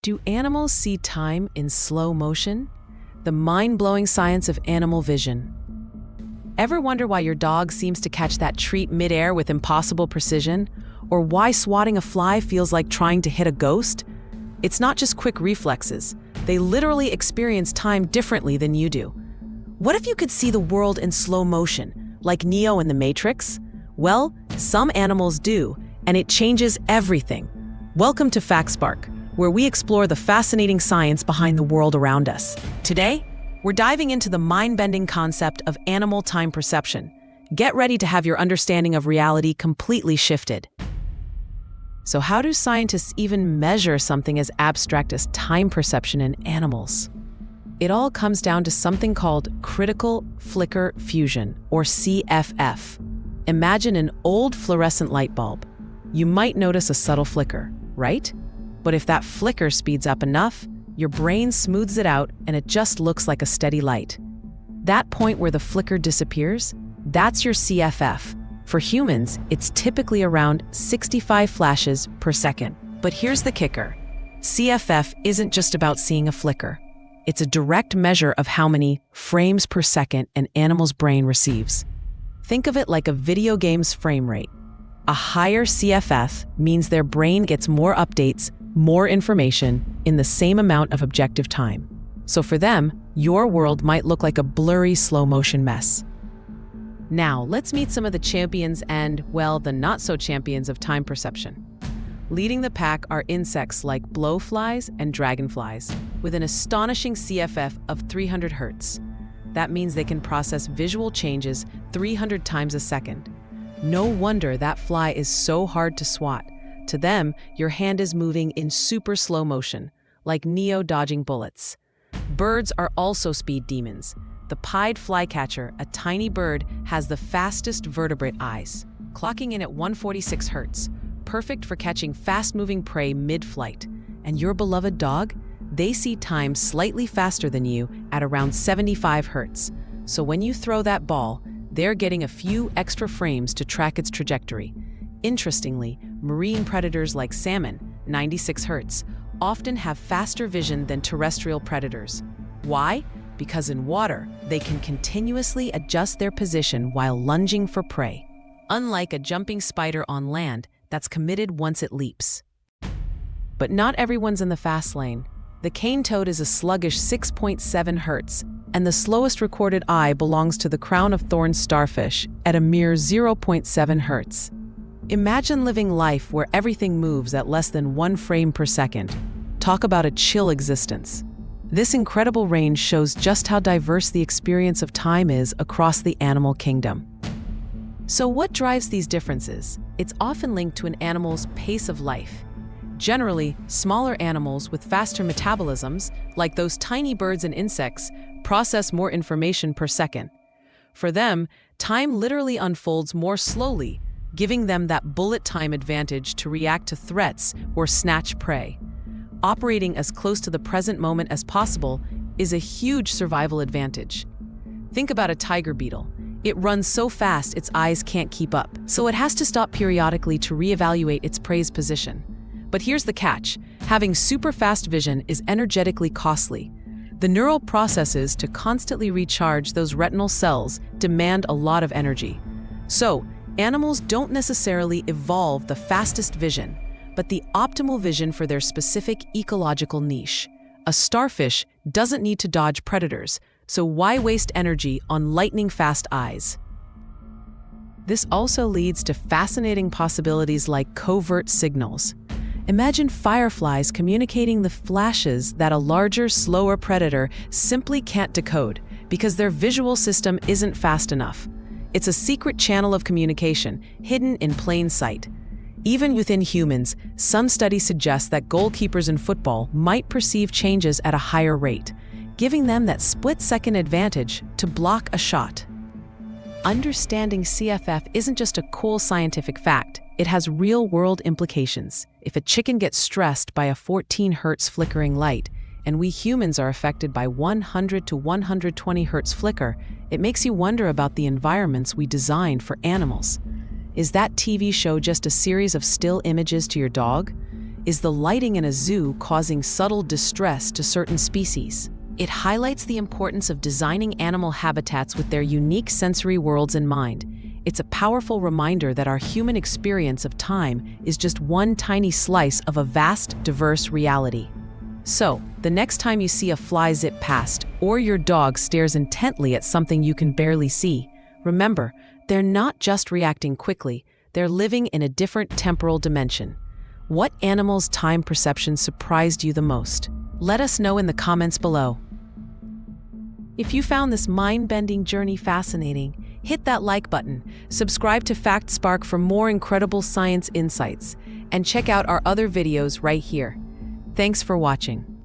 Do animals see time in slow motion? The mind-blowing science of animal vision. Ever wonder why your dog seems to catch that treat midair with impossible precision? Or why swatting a fly feels like trying to hit a ghost? It's not just quick reflexes. They literally experience time differently than you do. What if you could see the world in slow motion, like Neo in The Matrix? Well, some animals do, and it changes everything. Welcome to FactSpark, where we explore the fascinating science behind the world around us. Today, we're diving into the mind-bending concept of animal time perception. Get ready to have your understanding of reality completely shifted. So how do scientists even measure something as abstract as time perception in animals? It all comes down to something called critical flicker fusion, or CFF. Imagine an old fluorescent light bulb. You might notice a subtle flicker, right? But if that flicker speeds up enough, your brain smooths it out and it just looks like a steady light. That point where the flicker disappears, that's your CFF. For humans, it's typically around 65 flashes per second. But here's the kicker. CFF isn't just about seeing a flicker. It's a direct measure of how many frames per second an animal's brain receives. Think of it like a video game's frame rate. A higher CFF means their brain gets more updates, more information, in the same amount of objective time. So for them, your world might look like a blurry slow-motion mess. Now, let's meet some of the champions and, well, the not-so-champions of time perception. Leading the pack are insects like blowflies and dragonflies, with an astonishing CFF of 300 Hz. That means they can process visual changes 300 times a second. No wonder that fly is so hard to swat. To them, your hand is moving in super slow motion, like Neo dodging bullets. Birds are also speed demons. The pied flycatcher, a tiny bird, has the fastest vertebrate eyes, clocking in at 146 Hz, perfect for catching fast-moving prey mid-flight. And your beloved dog? They see time slightly faster than you at around 75 Hz. So when you throw that ball, they're getting a few extra frames to track its trajectory. Interestingly, marine predators like salmon, 96 Hz, often have faster vision than terrestrial predators. Why? Because in water, they can continuously adjust their position while lunging for prey, unlike a jumping spider on land that's committed once it leaps. But not everyone's in the fast lane. The cane toad is a sluggish 6.7 Hz, and the slowest recorded eye belongs to the crown-of-thorns starfish at a mere 0.7 Hz. Imagine living life where everything moves at less than 1 frame per second. Talk about a chill existence. This incredible range shows just how diverse the experience of time is across the animal kingdom. So what drives these differences? It's often linked to an animal's pace of life. Generally, smaller animals with faster metabolisms, like those tiny birds and insects, process more information per second. For them, time literally unfolds more slowly, giving them that bullet time advantage to react to threats or snatch prey. Operating as close to the present moment as possible is a huge survival advantage. Think about a tiger beetle. It runs so fast its eyes can't keep up, so it has to stop periodically to reevaluate its prey's position. But here's the catch. Having super fast vision is energetically costly. The neural processes to constantly recharge those retinal cells demand a lot of energy. So, animals don't necessarily evolve the fastest vision, but the optimal vision for their specific ecological niche. A starfish doesn't need to dodge predators, so why waste energy on lightning-fast eyes? This also leads to fascinating possibilities like covert signals. Imagine fireflies communicating the flashes that a larger, slower predator simply can't decode because their visual system isn't fast enough. It's a secret channel of communication, hidden in plain sight. Even within humans, some studies suggest that goalkeepers in football might perceive changes at a higher rate, giving them that split-second advantage to block a shot. Understanding CFF isn't just a cool scientific fact, it has real-world implications. If a chicken gets stressed by a 14 Hz flickering light, and we humans are affected by 100 to 120 Hz flicker, it makes you wonder about the environments we designed for animals. Is that TV show just a series of still images to your dog? is the lighting in a zoo causing subtle distress to certain species. It highlights the importance of designing animal habitats with their unique sensory worlds in mind. It's a powerful reminder that our human experience of time is just one tiny slice of a vast, diverse reality. So, the next time you see a fly zip past, or your dog stares intently at something you can barely see, remember, they're not just reacting quickly, they're living in a different temporal dimension. What animal's time perception surprised you the most? Let us know in the comments below. If you found this mind-bending journey fascinating, hit that like button, subscribe to FactSpark for more incredible science insights, and check out our other videos right here. Thanks for watching.